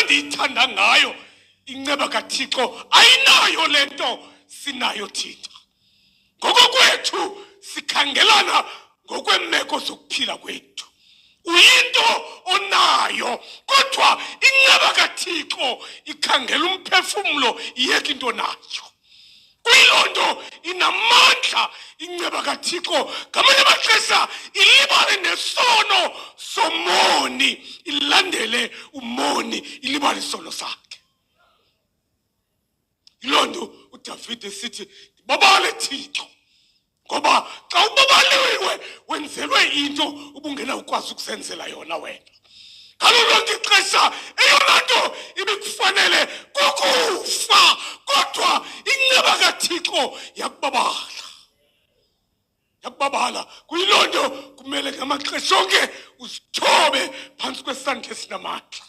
ndiyithanda ngayo inceba kaThixo ayinayo lento sinayo thina. Ngokokwethu sikhangelana ngokwemeko zokuphila kwethu. Uyinto onayo kodwa inceba kaThixo ikhangela umphefumulo iyeka into nayo. Kuyilonto inamandla inceba kaThixo ngamanye amaxesha ilibale nesono somoni ilandele umoni ilibale isono sakhe. Ilonto uDavid esithi babale Thixo ngoba xa ubabaliwe wenzelwe into ubungena ukwazi ukusenzela yona wena. Ngalo lonke ixesha eyona nto ibikufanele kukufa kodwa inceba kaThixo yakubabala. Kuyilonto kumele ngamaxesha onke uzithobe phansi kwesandla esinamandla.